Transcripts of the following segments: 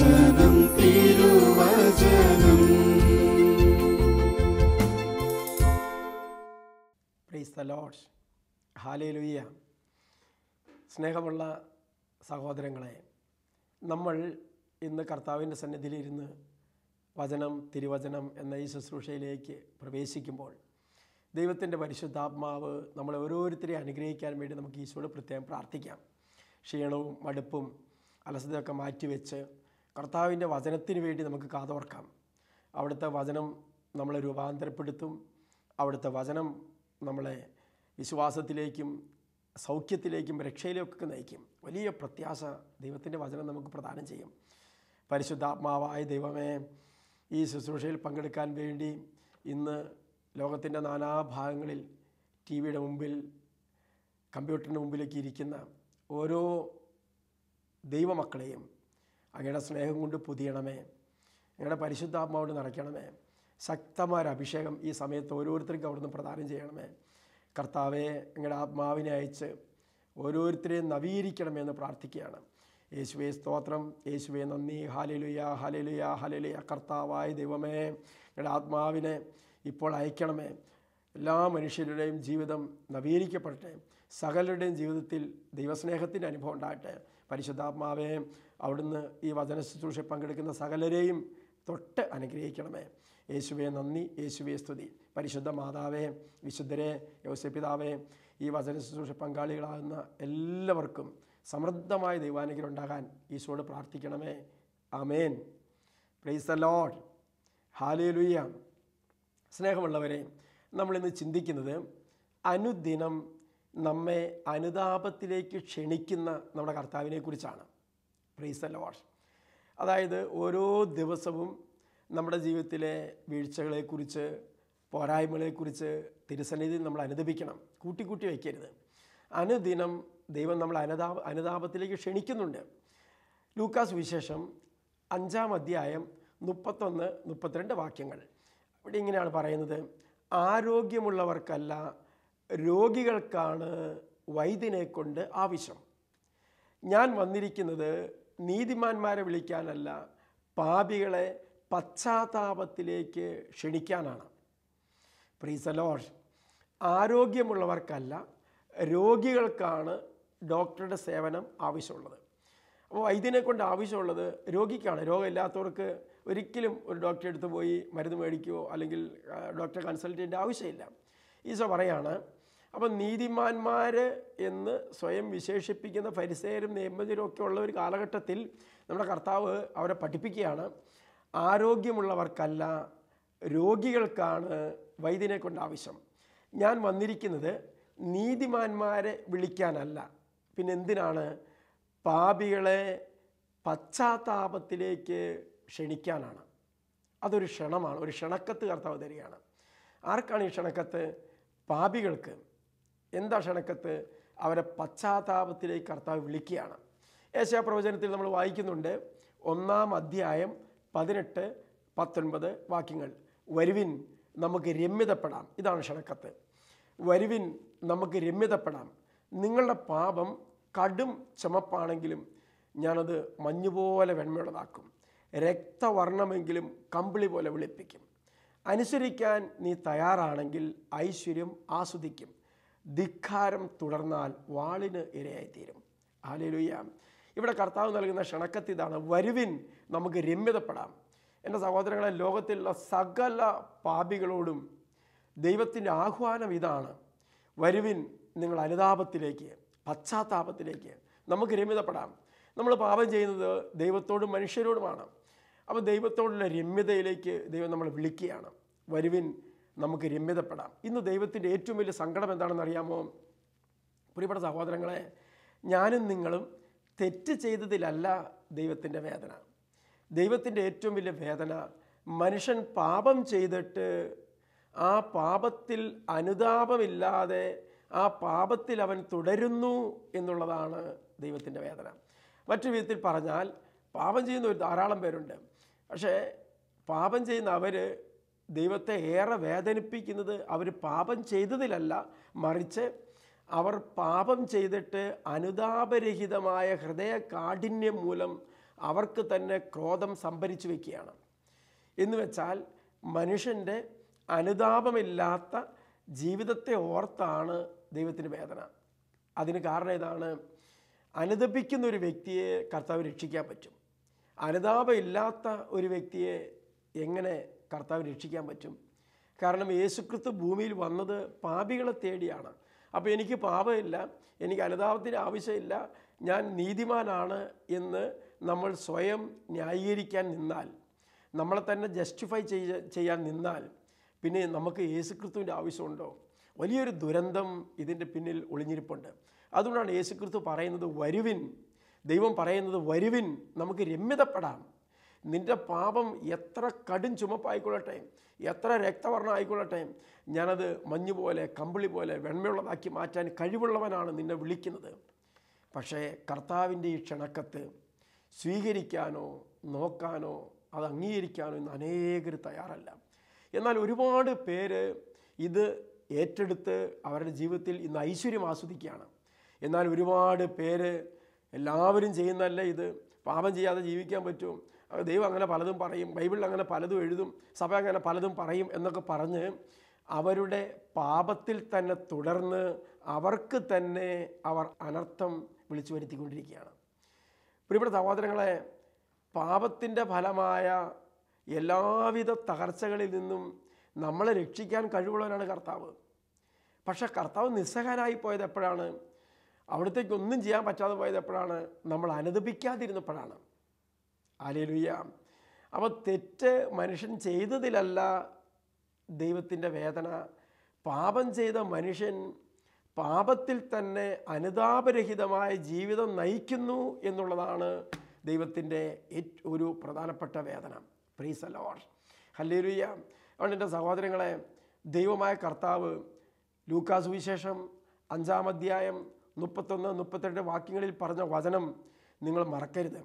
തിരുവചനം തിരുവചനം. Price the Lord. Hallelujah. സ്നേഹമുള്ള സഹോദരങ്ങളെ, നമ്മൾ ഇന്ന് കർത്താവിൻ്റെ സന്നിധിയിലിരുന്ന് വചനം തിരുവചനം എന്ന ഈ ശുശ്രൂഷയിലേക്ക് പ്രവേശിക്കുമ്പോൾ ദൈവത്തിൻ്റെ പരിശുദ്ധാത്മാവ് നമ്മളെ ഓരോരുത്തരെയും അനുഗ്രഹിക്കാൻ വേണ്ടി നമുക്ക് ഈശോയോട് പ്രത്യേകം പ്രാർത്ഥിക്കാം. ക്ഷീണവും മടുപ്പും അലസതയൊക്കെ മാറ്റിവെച്ച് കർത്താവിൻ്റെ വചനത്തിന് വേണ്ടി നമുക്ക് കാതോർക്കാം. അവിടുത്തെ വചനം നമ്മളെ രൂപാന്തരപ്പെടുത്തും. അവിടുത്തെ വചനം നമ്മളെ വിശ്വാസത്തിലേക്കും സൗഖ്യത്തിലേക്കും രക്ഷയിലേക്കൊക്കെ നയിക്കും. വലിയ പ്രത്യാശ ദൈവത്തിൻ്റെ വചനം നമുക്ക് പ്രദാനം ചെയ്യും. പരിശുദ്ധാത്മാവായ ദൈവമേ, ഈ ശുശ്രൂഷയിൽ പങ്കെടുക്കാൻ വേണ്ടി ഇന്ന് ലോകത്തിൻ്റെ നാനാഭാഗങ്ങളിൽ ടി വിയുടെ മുമ്പിൽ കമ്പ്യൂട്ടറിൻ്റെ മുമ്പിലേക്ക് ഇരിക്കുന്ന ഓരോ ദൈവമക്കളെയും അങ്ങയുടെ സ്നേഹം കൊണ്ട് പൊതിയണമേ. അങ്ങയുടെ പരിശുദ്ധാത്മാവോട് നിറയ്ക്കണമേ. ശക്തമായ അഭിഷേകം ഈ സമയത്ത് ഓരോരുത്തർക്കും അവിടുന്ന് പ്രദാനം ചെയ്യണമേ. കർത്താവെ, അങ്ങയുടെ ആത്മാവിനെ അയച്ച് ഓരോരുത്തരെയും നവീകരിക്കണമെന്ന് പ്രാർത്ഥിക്കുകയാണ്. യേശുവേ സ്തോത്രം, യേശുവേ നന്ദി. Hallelujah, hallelujah, hallelujah. കർത്താവായ ദൈവമേ, അങ്ങയുടെ ആത്മാവിനെ ഇപ്പോൾ അയക്കണമേ. എല്ലാ മനുഷ്യരുടെയും ജീവിതം നവീകരിക്കപ്പെടട്ടെ. സകലരുടെയും ജീവിതത്തിൽ ദൈവസ്നേഹത്തിൻ്റെ അനുഭവം ഉണ്ടാകട്ടെ. പരിശുദ്ധാത്മാവേ, അവിടുന്ന് ഈ വചന ശുശ്രൂഷ പങ്കെടുക്കുന്ന സകലരെയും തൊട്ട് അനുഗ്രഹിക്കണമേ. യേശുവേ നന്ദി, യേശുവേ സ്തുതി. പരിശുദ്ധ മാതാവേ, വിശുദ്ധരെ, യോസേപ്പിതാവേ, ഈ വചന ശുശ്രൂഷ പങ്കാളികളാകുന്ന എല്ലാവർക്കും സമൃദ്ധമായ ദൈവാനുഗ്രഹം ഉണ്ടാകാൻ ഈശോയോട് പ്രാർത്ഥിക്കണമേ. Amen. Praise the Lord. Hallelujah. സ്നേഹമുള്ളവരെ, നമ്മളിന്ന് ചിന്തിക്കുന്നത് അനുദിനം നമ്മെ അനുതാപത്തിലേക്ക് ക്ഷണിക്കുന്ന നമ്മുടെ കർത്താവിനെ കുറിച്ചാണ്. Price the Lord. അതായത് ഓരോ ദിവസവും നമ്മുടെ ജീവിതത്തിലെ വീഴ്ചകളെക്കുറിച്ച്, പോരായ്മകളെക്കുറിച്ച് തിരുസന്നിധിയിൽ നമ്മൾ അനുദപിക്കണം. കൂട്ടി വയ്ക്കരുത്. അനുദിനം ദൈവം നമ്മൾ അനുതാപത്തിലേക്ക് ക്ഷണിക്കുന്നുണ്ട്. ലൂക്കാസ് വിശേഷം 5-ാം അധ്യായം 31-32 വാക്യങ്ങൾ. ഇവിടെ ഇങ്ങനെയാണ് പറയുന്നത്: ആരോഗ്യമുള്ളവർക്കല്ല, രോഗികൾക്കാണ് വൈദ്യനെ കൊണ്ട് ആവശ്യം. ഞാൻ വന്നിരിക്കുന്നത് നീതിമാന്മാരെ വിളിക്കാനല്ല, പാപികളെ പശ്ചാത്താപത്തിലേക്ക് ക്ഷണിക്കാനാണ്. Praise the Lord. ആരോഗ്യമുള്ളവർക്കല്ല, രോഗികൾക്കാണ് ഡോക്ടറുടെ സേവനം ആവശ്യമുള്ളത്. അപ്പോൾ വൈദ്യനെ കൊണ്ട് ആവശ്യമുള്ളത് രോഗിക്കാണ്. രോഗമില്ലാത്തവർക്ക് ഒരിക്കലും ഒരു ഡോക്ടറെ അടുത്ത് പോയി മരുന്ന് മേടിക്കുകയോ അല്ലെങ്കിൽ ഡോക്ടറെ കൺസൾട്ട് ചെയ്യേണ്ട ആവശ്യമില്ല. ഈശോ പറയാണ്, അപ്പം നീതിമാന്മാർ എന്ന് സ്വയം വിശേഷിപ്പിക്കുന്ന ഫരിസേയരും നിയമജരും ഒക്കെ ഉള്ള ഒരു കാലഘട്ടത്തിൽ നമ്മുടെ കർത്താവ് അവരെ പഠിപ്പിക്കുകയാണ്, ആരോഗ്യമുള്ളവർക്കല്ല, രോഗികൾക്കാണ് വൈദ്യനെ കൊണ്ട് ആവശ്യം. ഞാൻ വന്നിരിക്കുന്നത് നീതിമാന്മാരെ വിളിക്കാനല്ല, പിന്നെ എന്തിനാണ്? പാപികളെ പശ്ചാത്താപത്തിലേക്ക് ക്ഷണിക്കാനാണ്. അതൊരു ക്ഷണമാണ്, ഒരു ക്ഷണക്കത്ത് കർത്താവ് തരികയാണ്. ആർക്കാണ് ഈ ക്ഷണക്കത്ത്? പാപികൾക്ക്. എന്താ ക്ഷണക്കത്ത്? അവരെ പശ്ചാത്താപത്തിലേക്ക് കർത്താവ് വിളിക്കുകയാണ്. യെശയ്യാ പ്രവചനത്തിൽ നമ്മൾ വായിക്കുന്നുണ്ട്, 1-ാം അധ്യായം 18-19 വാക്യങ്ങൾ. വരുവിൻ, നമുക്ക് രമ്യതപ്പെടാം. ഇതാണ് ക്ഷണക്കത്ത്. വരുവിൻ, നമുക്ക് രമ്യതപ്പെടാം. നിങ്ങളുടെ പാപം കടും ചുമപ്പാണെങ്കിലും ഞാനത് മഞ്ഞുപോലെ വെണ്മയുള്ളതാക്കും. രക്തവർണ്ണമെങ്കിലും കമ്പിളി പോലെ വെളുപ്പിക്കും. അനുസരിക്കാൻ നീ തയ്യാറാണെങ്കിൽ ഐശ്വര്യം ആസ്വദിക്കും. ധിക്കാരം തുടർന്നാൽ വാളിന് ഇരയായിത്തീരും. ഹല്ലേലൂയ. ഇവിടെ കർത്താവ് നൽകുന്ന ക്ഷണക്കത്ത് ഇതാണ്: വരുവിൻ, നമുക്ക് രമ്യതപ്പെടാം. എൻ്റെ സഹോദരങ്ങളെ, ലോകത്തിലുള്ള സകല പാപികളോടും ദൈവത്തിൻ്റെ ആഹ്വാനം ഇതാണ്: വരുവിൻ, നിങ്ങൾ അനുതാപത്തിലേക്ക്, പശ്ചാത്താപത്തിലേക്ക് നമുക്ക് രമ്യതപ്പെടാം. നമ്മൾ പാപം ചെയ്യുന്നത് ദൈവത്തോടും മനുഷ്യരോടുമാണ്. അപ്പോൾ ദൈവത്തോടുള്ള രമ്യതയിലേക്ക് ദൈവം നമ്മളെ വിളിക്കുകയാണ്. വരുവിൻ, നമുക്ക് രമ്യതപ്പെടാം. ഇന്ന് ദൈവത്തിൻ്റെ ഏറ്റവും വലിയ സങ്കടം എന്താണെന്ന് അറിയാമോ? പ്രിയപ്പെട്ട സഹോദരങ്ങളെ, ഞാനും നിങ്ങളും തെറ്റ് ചെയ്തതിലല്ല ദൈവത്തിൻ്റെ വേദന. ദൈവത്തിൻ്റെ ഏറ്റവും വലിയ വേദന മനുഷ്യൻ പാപം ചെയ്തിട്ട് ആ പാപത്തിൽ അനുതാപമില്ലാതെ ആ പാപത്തിൽ അവൻ തുടരുന്നു എന്നുള്ളതാണ് ദൈവത്തിൻ്റെ വേദന. മറ്റൊരു വിധത്തിൽ പറഞ്ഞാൽ, പാപം ചെയ്യുന്ന ഒരു ധാരാളം പേരുണ്ട്. പക്ഷേ പാപം ചെയ്യുന്ന അവർ ദൈവത്തെ ഏറെ വേദനിപ്പിക്കുന്നത് അവർ പാപം ചെയ്തതിലല്ല, മറിച്ച് അവർ പാപം ചെയ്തിട്ട് അനുതാപരഹിതമായ ഹൃദയ കാഠിന്യം മൂലം അവർക്ക് തന്നെ ക്രോധം സംഭരിച്ചു വയ്ക്കുകയാണ്. എന്ന് വെച്ചാൽ മനുഷ്യൻ്റെ അനുതാപമില്ലാത്ത ജീവിതത്തെ ഓർത്താണ് ദൈവത്തിന് വേദന. അതിന് കാരണം ഇതാണ്, അനുതപിക്കുന്ന ഒരു വ്യക്തിയെ കർത്താവ് രക്ഷിക്കാൻ പറ്റും. അനുതാപമില്ലാത്ത ഒരു വ്യക്തിയെ എങ്ങനെ കർത്താവ് രക്ഷിക്കാൻ പറ്റും? കാരണം യേശുക്രിസ്തു ഭൂമിയിൽ വന്നത് പാപികളെ തേടിയാണ്. അപ്പോൾ എനിക്ക് പാപമില്ല, എനിക്ക് അനുതാപത്തിന് ആവശ്യമില്ല, ഞാൻ നീതിമാനാണ് എന്ന് നമ്മൾ സ്വയം ന്യായീകരിക്കാൻ നിന്നാൽ, നമ്മളെ തന്നെ ജസ്റ്റിഫൈ ചെയ്യാൻ നിന്നാൽ പിന്നെ നമുക്ക് യേശുക്രിസ്തുവിൻ്റെ ആവശ്യമുണ്ടോ? വലിയൊരു ദുരന്തം ഇതിൻ്റെ പിന്നിൽ ഒളിഞ്ഞിരിപ്പുണ്ട്. അതുകൊണ്ടാണ് യേശുക്രിസ്തു പറയുന്നത് വരുവിൻ, ദൈവം പറയുന്നത് വരുവിൻ, നമുക്ക് രമ്യതപ്പെടാം. നിൻ്റെ പാപം എത്ര കടും ചുമപ്പായിക്കൊള്ളട്ടെ, എത്ര രക്തവർണ്ണം ആയിക്കൊള്ളട്ടെ, ഞാനത് മഞ്ഞുപോലെ കമ്പിളി പോലെ വെണ്മയുള്ളതാക്കി മാറ്റാൻ കഴിവുള്ളവനാണ് നിന്നെ വിളിക്കുന്നത്. പക്ഷേ കർത്താവിൻ്റെ ഈ ക്ഷണക്കത്ത് സ്വീകരിക്കാനോ നോക്കാനോ അത് അംഗീകരിക്കാനോ ഇന്ന് അനേകർ തയ്യാറല്ല. എന്നാൽ ഒരുപാട് പേര് ഇത് ഏറ്റെടുത്ത് അവരുടെ ജീവിതത്തിൽ ഇന്ന് ഐശ്വര്യം ആസ്വദിക്കുകയാണ്. എന്നാൽ ഒരുപാട് പേര് എല്ലാവരും ചെയ്യുന്നതല്ല ഇത്, പാപം ചെയ്യാതെ ജീവിക്കാൻ പറ്റും, ദൈവം അങ്ങനെ പലതും പറയും, ബൈബിളിൽ അങ്ങനെ പലതും എഴുതും, സഭ അങ്ങനെ പലതും പറയും എന്നൊക്കെ പറഞ്ഞ് അവരുടെ പാപത്തിൽ തന്നെ തുടർന്ന് അവർക്ക് തന്നെ അവർ അനർത്ഥം വിളിച്ചു വരുത്തിക്കൊണ്ടിരിക്കുകയാണ്. പ്രിയപ്പെട്ട സഹോദരങ്ങളെ, പാപത്തിൻ്റെ ഫലമായ എല്ലാവിധ തകർച്ചകളിൽ നിന്നും നമ്മളെ രക്ഷിക്കാൻ കഴിവുള്ളവനാണ് കർത്താവ്. പക്ഷെ കർത്താവ് നിസ്സഹായനായി പോയത് എപ്പോഴാണ്? അവിടത്തേക്ക് ഒന്നും ചെയ്യാൻ പറ്റാതെ പോയത് എപ്പോഴാണ്? നമ്മൾ അനുദപിക്കാതിരുന്നപ്പോഴാണ്. ഹല്ലേലൂയ. അപ്പോൾ തെറ്റ് മനുഷ്യൻ ചെയ്തതിലല്ല ദൈവത്തിൻ്റെ വേദന. പാപം ചെയ്ത മനുഷ്യൻ പാപത്തിൽ തന്നെ അനുതാപരഹിതമായ ജീവിതം നയിക്കുന്നു എന്നുള്ളതാണ് ദൈവത്തിൻ്റെ ഒരു പ്രധാനപ്പെട്ട വേദന. Price the Lord. ഹല്ലേലൂയ. അതുകൊണ്ട് എൻ്റെ സഹോദരങ്ങളെ, ദൈവമായ കർത്താവ് ലൂക്കാ സുവിശേഷം 5-ാം അധ്യായം 31-32 വാക്യങ്ങളിൽ പറഞ്ഞ വചനം നിങ്ങൾ മറക്കരുത്.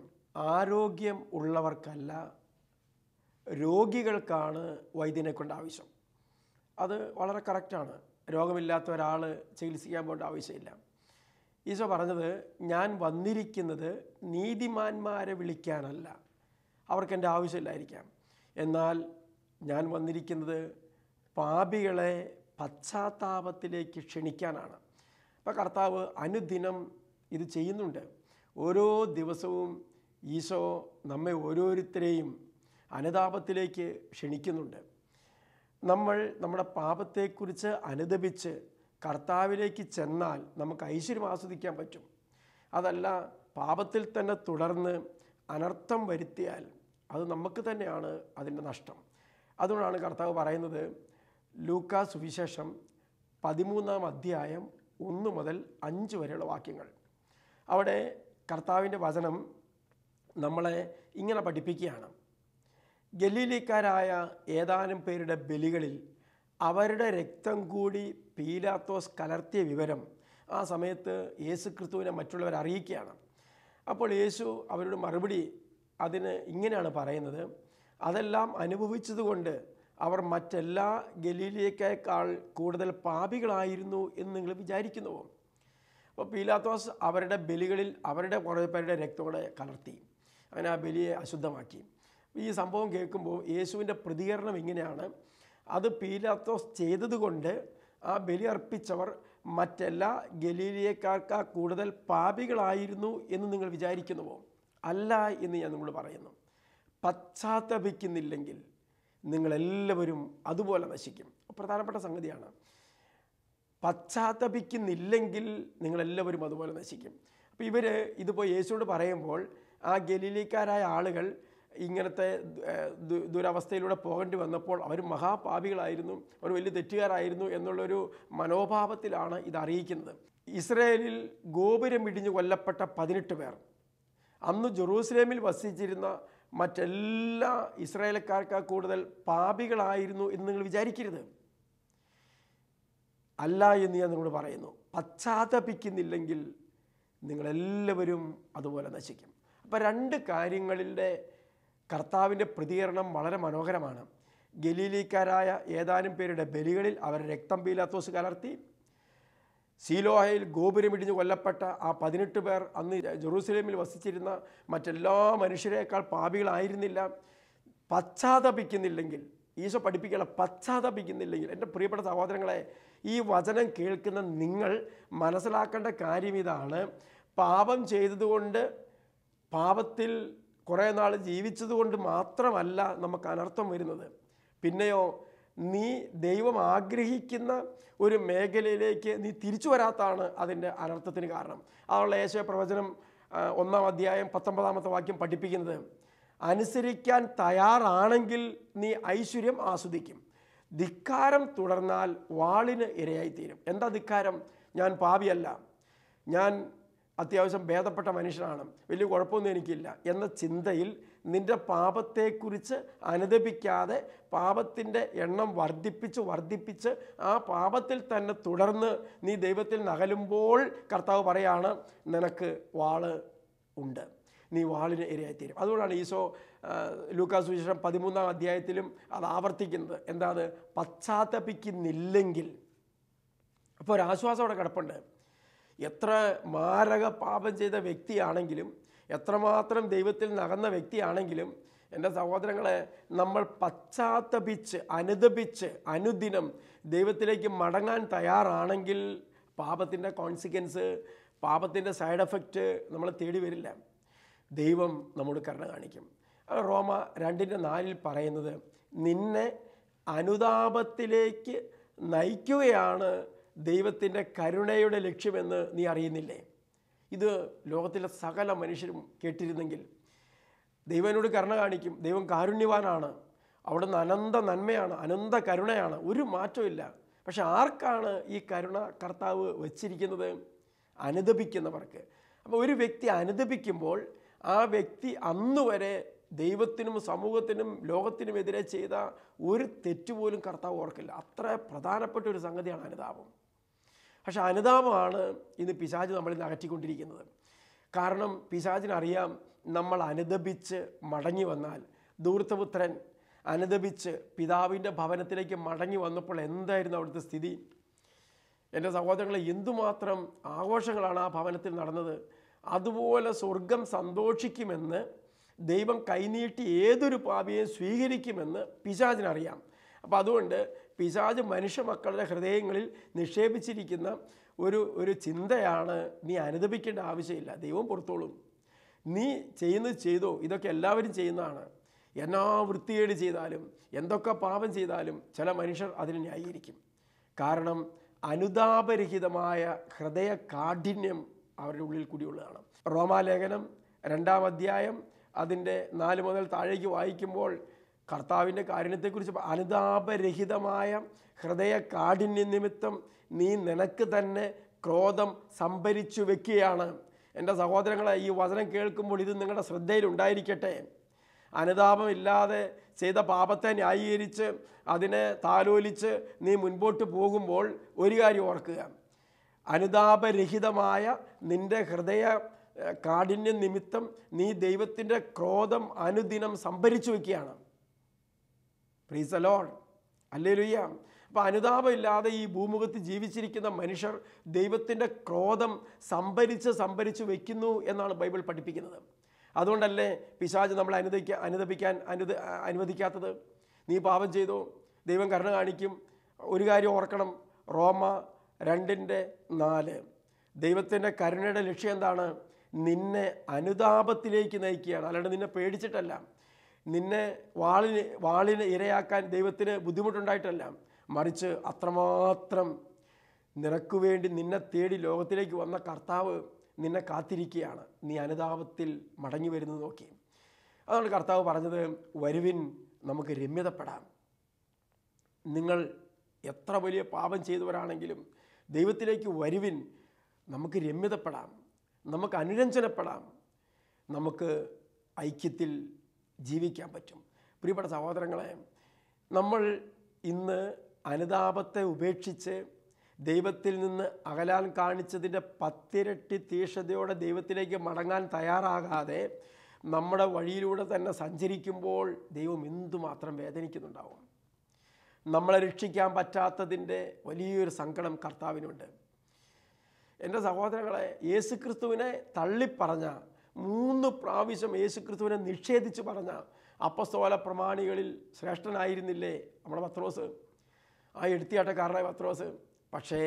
ആരോഗ്യം ഉള്ളവർക്കല്ല, രോഗികൾക്കാണ് വൈദ്യനെ കൊണ്ട് ആവശ്യം. അത് വളരെ കറക്റ്റാണ്. രോഗമില്ലാത്ത ഒരാൾ ചികിത്സിക്കാൻ പോകേണ്ട ആവശ്യമില്ല. ഈശോ പറഞ്ഞത്, ഞാൻ വന്നിരിക്കുന്നത് നീതിമാന്മാരെ വിളിക്കാനല്ല, അവർക്കെൻ്റെ ആവശ്യമില്ലായിരിക്കാം, എന്നാൽ ഞാൻ വന്നിരിക്കുന്നത് പാപികളെ പശ്ചാത്താപത്തിലേക്ക് ക്ഷണിക്കാനാണ്. അപ്പോൾ കർത്താവ് അനുദിനം ഇത് ചെയ്യുന്നുണ്ട്. ഓരോ ദിവസവും ഈശോ നമ്മെ ഓരോരുത്തരെയും അനുതാപത്തിലേക്ക് ക്ഷണിക്കുന്നുണ്ട്. നമ്മൾ നമ്മുടെ പാപത്തെക്കുറിച്ച് അനുദപിച്ച് കർത്താവിലേക്ക് ചെന്നാൽ നമുക്ക് ഐശ്വര്യം ആസ്വദിക്കാൻ പറ്റും. അതല്ല, പാപത്തിൽ തന്നെ തുടർന്ന് അനർത്ഥം വരുത്തിയാൽ അത് നമുക്ക് തന്നെയാണ് അതിൻ്റെ നഷ്ടം. അതുകൊണ്ടാണ് കർത്താവ് പറയുന്നത്, ലൂക്കാ സുവിശേഷം 13-ാം അധ്യായം 1 മുതൽ 5 വരെയുള്ള വാക്യങ്ങൾ. അവിടെ കർത്താവിൻ്റെ വചനം നമ്മളെ ഇങ്ങനെ പഠിപ്പിക്കുകയാണ്. ഗലീലക്കാരായ ഏതാനും പേരുടെ ബലികളിൽ അവരുടെ രക്തം കൂടി പീലാത്തോസ് കലർത്തിയ വിവരം ആ സമയത്ത് യേശുക്രിസ്തുവിനെ മറ്റുള്ളവർ അറിയിക്കുകയാണ്. അപ്പോൾ യേശു അവരുടെ മറുപടി അതിന് ഇങ്ങനെയാണ് പറയുന്നത്, അതെല്ലാം അനുഭവിച്ചതുകൊണ്ട് അവർ മറ്റെല്ലാ ഗലീലയേക്കാൾ കൂടുതൽ പാപികളായിരുന്നു എന്ന് നിങ്ങൾ വിചാരിക്കുന്നുവോ? അപ്പോൾ പീലാത്തോസ് അവരുടെ ബലികളിൽ അവരുടെ കുറേ പേരുടെ രക്തത്തോടെ കലർത്തി, അങ്ങനെ ആ ബലിയെ അശുദ്ധമാക്കി. ഈ സംഭവം കേൾക്കുമ്പോൾ യേശുവിൻ്റെ പ്രതികരണം ഇങ്ങനെയാണ്, അത് പീലാത്തോസ് ചെയ്തതുകൊണ്ട് ആ ബലി അർപ്പിച്ചവർ മറ്റെല്ലാ ഗലീലയേക്കാൾ കൂടുതൽ പാപികളായിരുന്നു എന്ന് നിങ്ങൾ വിചാരിക്കുന്നുവോ? അല്ല എന്ന് ഞാൻ നിങ്ങളോട് പറയുന്നു. പശ്ചാത്തപിക്കുന്നില്ലെങ്കിൽ നിങ്ങളെല്ലാവരും അതുപോലെ നശിക്കും. പ്രധാനപ്പെട്ട സംഗതിയാണ്. പശ്ചാത്തപിക്കുന്നില്ലെങ്കിൽ നിങ്ങളെല്ലാവരും അതുപോലെ നശിക്കും. അപ്പോൾ ഇവർ ഇതിപ്പോൾ യേശുവോട് പറയുമ്പോൾ ആ ഗലീലക്കാരായ ആളുകൾ ഇങ്ങനത്തെ ദുരവസ്ഥയിലൂടെ പോകേണ്ടി വന്നപ്പോൾ അവർ മഹാപാപികളായിരുന്നു, അവർ വലിയ തെറ്റുകാരായിരുന്നു എന്നുള്ളൊരു മനോഭാവത്തിലാണ് ഇത് അറിയിക്കുന്നത്. ഇസ്രായേലിൽ ഗോപുരം ഇടിഞ്ഞു കൊല്ലപ്പെട്ട 18 പേർ അന്ന് ജെറൂസലേമിൽ വസിച്ചിരുന്ന മറ്റെല്ലാ ഇസ്രായേൽക്കാർക്ക് കൂടുതൽ പാപികളായിരുന്നു എന്ന് നിങ്ങൾ വിചാരിക്കരുത്. അല്ല എന്ന് ഞാൻ നിങ്ങളോട് പറയുന്നു. പശ്ചാത്തപിക്കുന്നില്ലെങ്കിൽ നിങ്ങളെല്ലാവരും അതുപോലെ നശിക്കും. അപ്പോൾ 2 കാര്യങ്ങളിലെ കർത്താവിൻ്റെ പ്രതികരണം വളരെ മനോഹരമാണ്. ഗലീലക്കാരായ ഏതാനും പേരുടെ ബലികളിൽ അവർ രക്തം പീലാത്തോസ് കലർത്തി, ശീലോഹയിൽ ഗോപുരമിടിഞ്ഞ് കൊല്ലപ്പെട്ട ആ 18 പേർ അന്ന് ജെറൂസലേമിൽ വസിച്ചിരുന്ന മറ്റെല്ലാ മനുഷ്യരെക്കാൾ പാപികളായിരുന്നില്ല. പശ്ചാത്തപിക്കുന്നില്ലെങ്കിൽ, ഈശോ പഠിപ്പിക്കണം, പശ്ചാത്തപിക്കുന്നില്ലെങ്കിൽ, എൻ്റെ പ്രിയപ്പെട്ട സഹോദരങ്ങളെ, ഈ വചനം കേൾക്കുന്ന നിങ്ങൾ മനസ്സിലാക്കേണ്ട കാര്യം ഇതാണ്. പാപം ചെയ്തതുകൊണ്ട്, പാപത്തിൽ കുറേ നാൾ ജീവിച്ചതുകൊണ്ട് മാത്രമല്ല നമുക്ക് അനർത്ഥം വരുന്നത്. പിന്നെയോ, നീ ദൈവം ആഗ്രഹിക്കുന്ന ഒരു മേഖലയിലേക്ക് നീ തിരിച്ചു വരാത്താണ് അതിൻ്റെ അനർത്ഥത്തിന് കാരണം. അതുള്ള യേശയ പ്രവചനം 1-ാം അധ്യായം 19-ാമത്തെ വാക്യം പഠിപ്പിക്കുന്നത്, അനുസരിക്കാൻ തയ്യാറാണെങ്കിൽ നീ ഐശ്വര്യം ആസ്വദിക്കും, ധിക്കാരം തുടർന്നാൽ വാളിന് ഇരയായിത്തീരും. എന്താ ധിക്കാരം? ഞാൻ പാപിയല്ല, ഞാൻ അത്യാവശ്യം ഭേദപ്പെട്ട മനുഷ്യനാണ്, വലിയ കുഴപ്പമൊന്നും എനിക്കില്ല എന്ന ചിന്തയിൽ നിൻ്റെ പാപത്തെക്കുറിച്ച് അനുദപിക്കാതെ പാപത്തിൻ്റെ എണ്ണം വർദ്ധിപ്പിച്ച് ആ പാപത്തിൽ തന്നെ തുടർന്ന് നീ ദൈവത്തിൽ നകലുമ്പോൾ കർത്താവ് പറയാണ്, നിനക്ക് വാള് ഉണ്ട്, നീ വാളിന് ഇരയായിത്തീരും. അതുകൊണ്ടാണ് ഈശോ ലൂക്കാസ് സുവിശേഷം 13-ാം അധ്യായത്തിലും അത് ആവർത്തിക്കുന്നത്. എന്താണ്? പശ്ചാത്തപിക്കുന്നില്ലെങ്കിൽ. അപ്പോൾ ഒരാശ്വാസം അവിടെ കിടപ്പുണ്ട്. എത്ര മാരക പാപം ചെയ്ത വ്യക്തിയാണെങ്കിലും, എത്രമാത്രം ദൈവത്തിൽ നകന്ന വ്യക്തിയാണെങ്കിലും, എൻ്റെ സഹോദരങ്ങളെ, നമ്മൾ പശ്ചാത്തപിച്ച് അനുദപിച്ച് അനുദിനം ദൈവത്തിലേക്ക് മടങ്ങാൻ തയ്യാറാണെങ്കിൽ പാപത്തിൻ്റെ കോൺസിക്വൻസ്, പാപത്തിൻ്റെ സൈഡ് എഫക്റ്റ് നമ്മളെ തേടി വരില്ല. ദൈവം നമ്മോട് കരുണ കാണിക്കും. റോമ 2:4 പറയുന്നത്, നിന്നെ അനുതാപത്തിലേക്ക് നയിക്കുകയാണ് ദൈവത്തിൻ്റെ കരുണയുടെ ലക്ഷ്യമെന്ന് നീ അറിയുന്നില്ലേ? ഇത് ലോകത്തിലെ സകല മനുഷ്യരും കേട്ടിരുന്നെങ്കിൽ. ദൈവനോട് കരുണ കാണിക്കും. ദൈവം കാരുണ്യവാനാണ്, അവിടുന്ന് അനന്ത നന്മയാണ്, അനന്ത കരുണയാണ്, ഒരു മാറ്റമില്ല. പക്ഷെ ആർക്കാണ് ഈ കരുണ കർത്താവ് വച്ചിരിക്കുന്നത്? അനുദപിക്കുന്നവർക്ക്. അപ്പോൾ ഒരു വ്യക്തി അനുദപിക്കുമ്പോൾ ആ വ്യക്തി അന്നുവരെ ദൈവത്തിനും സമൂഹത്തിനും ലോകത്തിനുമെതിരെ ചെയ്ത ഒരു തെറ്റുപോലും കർത്താവ് ഓർക്കില്ല. അത്ര പ്രധാനപ്പെട്ട ഒരു സംഗതിയാണ് അനുതാപം. പക്ഷെ അനുതാപമാണ് ഇന്ന് പിശാച് നമ്മളിൽ നിന്ന് അകറ്റിക്കൊണ്ടിരിക്കുന്നത്. കാരണം പിശാചിനറിയാം, നമ്മൾ അനുദപിച്ച് മടങ്ങി വന്നാൽ, ധൂർത്തപുത്രൻ അനുദപിച്ച് പിതാവിൻ്റെ ഭവനത്തിലേക്ക് മടങ്ങി വന്നപ്പോൾ എന്തായിരുന്നു അവിടുത്തെ സ്ഥിതി? എൻ്റെ സഹോദരങ്ങളെ, എന്തുമാത്രം ആഘോഷങ്ങളാണ് ആ ഭവനത്തിൽ നടന്നത്. അതുപോലെ സ്വർഗം സന്തോഷിക്കുമെന്ന്, ദൈവം കൈനീട്ടി ഏതൊരു പാപിയെയും സ്വീകരിക്കുമെന്ന് പിശാചിനറിയാം. അപ്പോൾ അതുകൊണ്ട് പിശാച് മനുഷ്യ മക്കളുടെ ഹൃദയങ്ങളിൽ നിക്ഷേപിച്ചിരിക്കുന്ന ഒരു ചിന്തയാണ്, നീ അനുദപിക്കേണ്ട ആവശ്യമില്ല, ദൈവം പുറത്തോളും, നീ ചെയ്യുന്നത് ചെയ്തോ, ഇതൊക്കെ എല്ലാവരും ചെയ്യുന്നതാണ്. എന്നാ വൃത്തികേട് ചെയ്താലും എന്തൊക്കെ പാപം ചെയ്താലും ചില മനുഷ്യർ അതിനെ ന്യായീകരിക്കും. കാരണം അനുതാപരഹിതമായ ഹൃദയ കാഠിന്യം അവരുടെ ഉള്ളിൽ കൂടിയുള്ളതാണ്. റോമാലേഖനം 2-ാം അധ്യായം അതിൻ്റെ 4 മുതൽ താഴേക്ക് വായിക്കുമ്പോൾ കർത്താവിൻ്റെ കാരുണ്യത്തെക്കുറിച്ച്, അനുതാപരഹിതമായ ഹൃദയ കാഠിന്യ നിമിത്തം നീ നിനക്ക് തന്നെ ക്രോധം സംഭരിച്ചു വെക്കുകയാണ്. എൻ്റെ സഹോദരങ്ങളെ, ഈ വചനം കേൾക്കുമ്പോൾ ഇത് നിങ്ങളുടെ ശ്രദ്ധയിലുണ്ടായിരിക്കട്ടെ. അനുതാപമില്ലാതെ ചെയ്ത പാപത്തെ ന്യായീകരിച്ച് അതിനെ താലോലിച്ച് നീ മുൻപോട്ട് പോകുമ്പോൾ ഒരു കാര്യം ഓർക്കുക, അനുതാപരഹിതമായ നിൻ്റെ ഹൃദയ കാഠിന്യ നിമിത്തം നീ ദൈവത്തിൻ്റെ ക്രോധം അനുദിനം സംഭരിച്ചു വയ്ക്കുകയാണ്. Price the Lord, hallelujah. അപ്പോൾ അനുതാപമില്ലാതെ ഈ ഭൂമുഖത്ത് ജീവിച്ചിരിക്കുന്ന മനുഷ്യർ ദൈവത്തിൻ്റെ ക്രോധം സംഭരിച്ച് വയ്ക്കുന്നു എന്നാണ് ബൈബിൾ പഠിപ്പിക്കുന്നത്. അതുകൊണ്ടല്ലേ പിശാച് നമ്മളെ അനുദപിക്കാൻ അനുവദിക്കാത്തത്? നീ പാപം ചെയ്തോ, ദൈവം കരുണ കാണിക്കും. ഒരു കാര്യം ഓർക്കണം, റോമ 2:4 ദൈവത്തിൻ്റെ കരുണയുടെ ലക്ഷ്യം എന്താണ്? നിന്നെ അനുതാപത്തിലേക്ക് നയിക്കുകയാണ്. അല്ലാണ്ട് നിന്നെ പേടിച്ചിട്ടല്ല, നിന്നെ വാളിന് ഇരയാക്കാൻ ദൈവത്തിന് ബുദ്ധിമുട്ടുണ്ടായിട്ടല്ല, മറിച്ച് അത്രമാത്രം നിനക്ക് വേണ്ടി നിന്നെ തേടി ലോകത്തിലേക്ക് വന്ന കർത്താവ് നിന്നെ കാത്തിരിക്കുകയാണ്, നീ അനുതാപത്തിൽ മടങ്ങി വരുന്നത് നോക്കി. അതാണ് കർത്താവ് പറഞ്ഞത്, വരുവിൻ നമുക്ക് രമ്യതപ്പെടാം. നിങ്ങൾ എത്ര വലിയ പാപം ചെയ്തവരാണെങ്കിലും ദൈവത്തിലേക്ക് വരുവിൻ, നമുക്ക് രമ്യതപ്പെടാം, നമുക്ക് അനുരഞ്ജനപ്പെടാം, നമുക്ക് ഐക്യത്തിൽ ജീവിക്കാൻ പറ്റും. പ്രിയപ്പെട്ട സഹോദരങ്ങളെ, നമ്മൾ ഇന്ന് അനുതാപത്തെ ഉപേക്ഷിച്ച് ദൈവത്തിൽ നിന്ന് അകലാൻ കാണിച്ചതിൻ്റെ 10 ഇരട്ടി തീക്ഷ്ണതയോടെ ദൈവത്തിലേക്ക് മടങ്ങാൻ തയ്യാറാകാതെ നമ്മുടെ വഴിയിലൂടെ തന്നെ സഞ്ചരിക്കുമ്പോൾ ദൈവം എന്തുമാത്രം വേദനിക്കുന്നുണ്ടാവും. നമ്മളെ രക്ഷിക്കാൻ പറ്റാത്തതിൻ്റെ വലിയൊരു സങ്കടം കർത്താവിനുണ്ട്. എൻ്റെ സഹോദരങ്ങളെ, യേശുക്രിസ്തുവിനെ തള്ളിപ്പറഞ്ഞ, 3 പ്രാവശ്യം യേശുക്രിസ്തുവിനെ നിഷേധിച്ച് പറഞ്ഞ അപ്പസ്തോല പ്രമാണികളിൽ ശ്രേഷ്ഠനായിരുന്നില്ലേ നമ്മുടെ പത്രോസ്, ആ എടുത്തിയാട്ടക്കാരനായ പത്രോസ്? പക്ഷേ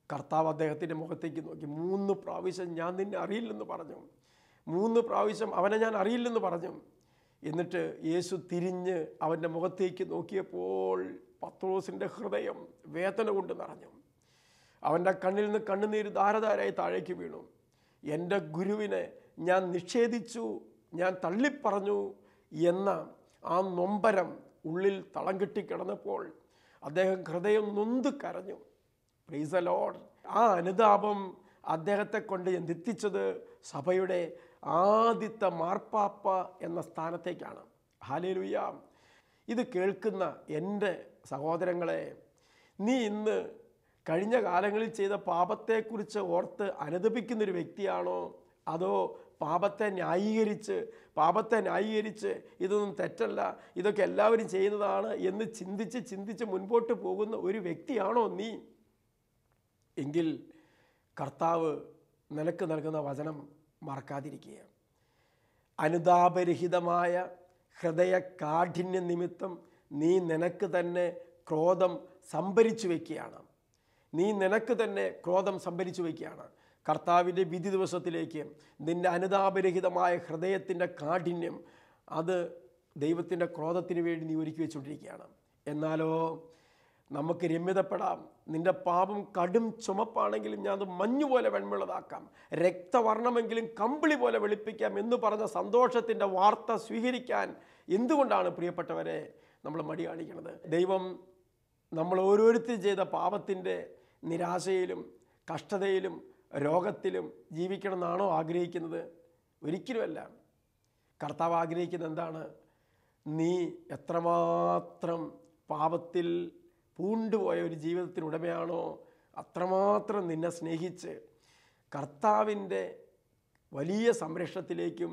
കർത്താവ് അദ്ദേഹത്തിൻ്റെ മുഖത്തേക്ക് നോക്കി 3 പ്രാവശ്യം ഞാൻ നിന്നെ അറിയില്ലെന്ന് പറഞ്ഞു. 3 പ്രാവശ്യം അവനെ ഞാൻ അറിയില്ലെന്ന് പറഞ്ഞു. എന്നിട്ട് യേശു തിരിഞ്ഞ് അവൻ്റെ മുഖത്തേക്ക് നോക്കിയപ്പോൾ പത്രോസിൻ്റെ ഹൃദയം വേദന കൊണ്ട് നിറഞ്ഞു. അവൻ്റെ കണ്ണിൽ നിന്ന് കണ്ണുനീര് ധാരധാരായി താഴേക്ക് വീണു. എൻ്റെ ഗുരുവിനെ ഞാൻ നിഷേധിച്ചു, ഞാൻ തള്ളിപ്പറഞ്ഞു എന്ന ആ നൊമ്പരം ഉള്ളിൽ തളം കെട്ടിക്കിടന്നപ്പോൾ അദ്ദേഹം ഹൃദയം നൊന്ത് കരഞ്ഞു. Price the Lord. ആ അനുതാപം അദ്ദേഹത്തെ കൊണ്ട് എത്തിച്ചത് സഭയുടെ ആദ്യത്തെ മാർപ്പാപ്പ എന്ന സ്ഥാനത്തേക്കാണ്. ഹല്ലേലൂയ. ഇത് കേൾക്കുന്ന എൻ്റെ സഹോദരങ്ങളെ, നീ ഇന്ന് കഴിഞ്ഞ കാലങ്ങളിൽ ചെയ്ത പാപത്തെക്കുറിച്ച് ഓർത്ത് അനുതപിക്കുന്നൊരു വ്യക്തിയാണോ? അതോ പാപത്തെ ന്യായീകരിച്ച് ഇതൊന്നും തെറ്റല്ല, ഇതൊക്കെ എല്ലാവരും ചെയ്യുന്നതാണ് എന്ന് ചിന്തിച്ച് മുൻപോട്ട് പോകുന്ന ഒരു വ്യക്തിയാണോ നീ? എങ്കിൽ കർത്താവ് നിനക്ക് നൽകുന്ന വചനം മറക്കാതിരിക്കുക. അനുതാപരഹിതമായ ഹൃദയ കാഠിന്യ നിമിത്തം നീ നിനക്ക് തന്നെ ക്രോധം സംഭരിച്ചു വയ്ക്കുകയാണ്. കർത്താവിൻ്റെ വിധി ദിവസത്തിലേക്ക് നിൻ്റെ അനുതാപരഹിതമായ ഹൃദയത്തിൻ്റെ കാഠിന്യം അത് ദൈവത്തിൻ്റെ ക്രോധത്തിന് വേണ്ടി നീ ഒരുക്കി വെച്ചുകൊണ്ടിരിക്കുകയാണ്. എന്നാലോ നമുക്ക് രമ്യതപ്പെടാം. നിൻ്റെ പാപം കടും ചുമപ്പാണെങ്കിലും ഞാൻ അത് മഞ്ഞുപോലെ വെണ്മയുള്ളതാക്കാം, രക്തവർണ്ണമെങ്കിലും കമ്പിളി പോലെ വെളുപ്പിക്കാം എന്ന് പറഞ്ഞ സന്തോഷത്തിൻ്റെ വാർത്ത സ്വീകരിക്കാൻ എന്തുകൊണ്ടാണ് പ്രിയപ്പെട്ടവരെ നമ്മൾ മടി കാണിക്കുന്നത്? ദൈവം നമ്മൾ ഓരോരുത്തരും ചെയ്ത പാപത്തിൻ്റെ നിരാശയിലും കഷ്ടതയിലും രോഗത്തിലും ജീവിക്കണമെന്നാണോ ആഗ്രഹിക്കുന്നത്? ഒരിക്കലുമല്ല. കർത്താവ് ആഗ്രഹിക്കുന്നത് എന്താണ്? നീ എത്രമാത്രം പാപത്തിൽ പൂണ്ടുപോയ ഒരു ജീവിതത്തിനുടമയാണോ അത്രമാത്രം നിന്നെ സ്നേഹിച്ച് കർത്താവിൻ്റെ വലിയ സംരക്ഷണത്തിലേക്കും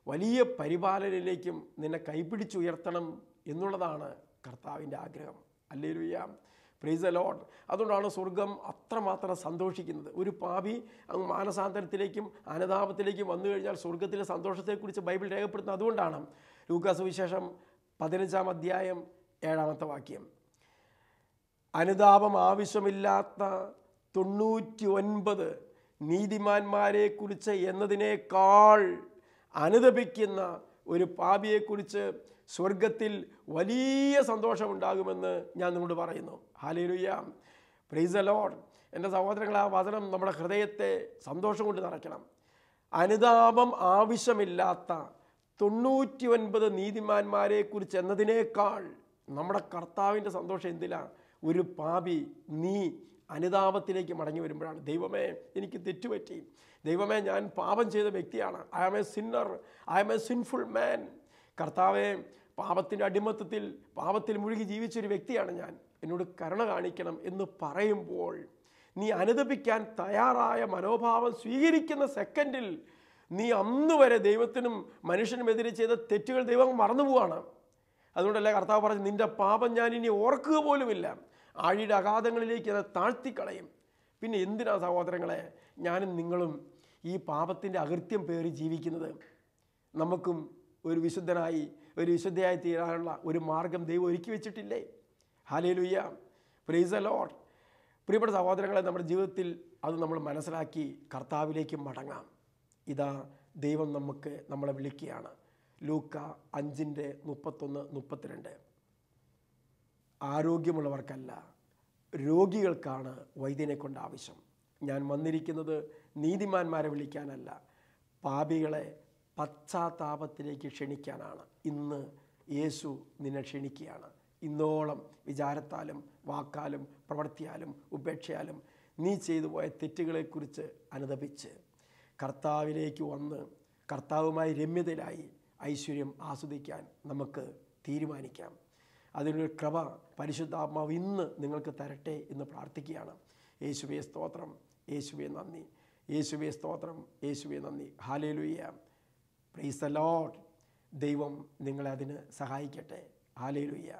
വലിയ പരിപാലനയിലേക്കും നിന്നെ കൈപിടിച്ചുയർത്തണം എന്നുള്ളതാണ് കർത്താവിൻ്റെ ആഗ്രഹം. ഹല്ലേലൂയ. Price the Lord. അതുകൊണ്ടാണ് സ്വർഗം അത്രമാത്രം സന്തോഷിക്കുന്നത്. ഒരു പാപി അങ്ങ് മാനസാന്തരത്തിലേക്കും അനുതാപത്തിലേക്കും വന്നു കഴിഞ്ഞാൽ സ്വർഗത്തിലെ സന്തോഷത്തെക്കുറിച്ച് ബൈബിൾ രേഖപ്പെടുത്തുന്നത് അതുകൊണ്ടാണ്. ലൂക്കാ സുവിശേഷം 15-ാം അധ്യായം 7-ാമത്തെ വാക്യം, അനുതാപം ആവശ്യമില്ലാത്ത 99 നീതിമാന്മാരെ കുറിച്ച് എന്നതിനേക്കാൾ അനുതപിക്കുന്ന ഒരു പാപിയെക്കുറിച്ച് സ്വർഗത്തിൽ വലിയ സന്തോഷമുണ്ടാകുമെന്ന് ഞാൻ നിങ്ങളോട് പറയുന്നു. ഹല്ലേലൂയ. Price the Lord. എൻ്റെ സഹോദരങ്ങളെ, ആ വചനം നമ്മുടെ ഹൃദയത്തെ സന്തോഷം കൊണ്ട് നിറയ്ക്കണം. അനുതാപം ആവശ്യമില്ലാത്ത 99 നീതിമാന്മാരെ കുറിച്ച് എന്നതിനേക്കാൾ നമ്മുടെ കർത്താവിൻ്റെ സന്തോഷം എന്തിലാണ്? ഒരു പാപി നീ അനുതാപത്തിലേക്ക് മടങ്ങി വരുമ്പോഴാണ്. ദൈവമേ, എനിക്ക് തെറ്റുപറ്റി, ദൈവമേ, ഞാൻ പാപം ചെയ്ത വ്യക്തിയാണ്, I am a sinner, I am a sinful man. കർത്താവെ, പാപത്തിൻ്റെ അടിമത്തത്തിൽ പാപത്തിൽ മുഴുകി ജീവിച്ചൊരു വ്യക്തിയാണ് ഞാൻ, എന്നോട് കരുണ കാണിക്കണം എന്ന് പറയുമ്പോൾ നീ അനുതപിക്കാൻ തയ്യാറായ മനോഭാവം സ്വീകരിക്കുന്ന സെക്കൻഡിൽ നീ അന്ന് വരെ ദൈവത്തിനും മനുഷ്യനുമെതിരെ ചെയ്ത തെറ്റുകൾ ദൈവം മറന്നു പോവാണ്. അതുകൊണ്ടല്ലേ കർത്താവ് പറഞ്ഞു, നിൻ്റെ പാപം ഞാൻ ഇനി ഓർക്കുക പോലുമില്ല, ആഴിയുടെ അഗാധങ്ങളിലേക്ക് അത് താഴ്ത്തിക്കളയും. പിന്നെ എന്തിനാ സഹോദരങ്ങളെ ഞാനും നിങ്ങളും ഈ പാപത്തിൻ്റെ അകൃത്യം പേറി ജീവിക്കുന്നത്? നമുക്കും ഒരു വിശുദ്ധയായി തീരാനുള്ള ഒരു മാർഗം ദൈവം ഒരുക്കി വെച്ചിട്ടില്ലേ? ഹല്ലേലൂയ. Price the Lord. പ്രിയപ്പെട്ട സഹോദരങ്ങളെ, നമ്മുടെ ജീവിതത്തിൽ അത് നമ്മൾ മനസ്സിലാക്കി കർത്താവിലേക്ക് മടങ്ങാം. ഇതാ ദൈവം നമ്മളെ വിളിക്കുകയാണ്. ലൂക്കാ 5:31-32. ആരോഗ്യമുള്ളവർക്കല്ല, രോഗികൾക്കാണ് വൈദ്യനെ കൊണ്ട് ആവശ്യം. ഞാൻ വന്നിരിക്കുന്നത് നീതിമാന്മാരെ വിളിക്കാനല്ല, പാപികളെ പശ്ചാത്താപത്തിലേക്ക് ക്ഷണിക്കാനാണ്. ഇന്ന് യേശു നിന്നെ ക്ഷണിക്കുകയാണ്. ഇന്നോളം വിചാരത്താലും വാക്കാലും പ്രവൃത്തിയാലും ഉപേക്ഷയാലും നീ ചെയ്തു പോയ തെറ്റുകളെക്കുറിച്ച് അനുതപിച്ച് കർത്താവിലേക്ക് വന്ന് കർത്താവുമായി രമ്യതയിലായി ഐശ്വര്യം ആസ്വദിക്കാൻ നമുക്ക് തീരുമാനിക്കാം. അതിനൊരു കൃപ പരിശുദ്ധാത്മാവ് ഇന്ന് നിങ്ങൾക്ക് തരട്ടെ എന്ന് പ്രാർത്ഥിക്കുകയാണ്. യേശുവേ സ്തോത്രം, യേശുവേ നന്ദി, യേശുവേ സ്തോത്രം, യേശുവേ നന്ദി. ഹല്ലേലൂയ. Price the Lord. ദൈവം നിങ്ങളെ അതിന് സഹായിക്കട്ടെ. ഹല്ലേലൂയ.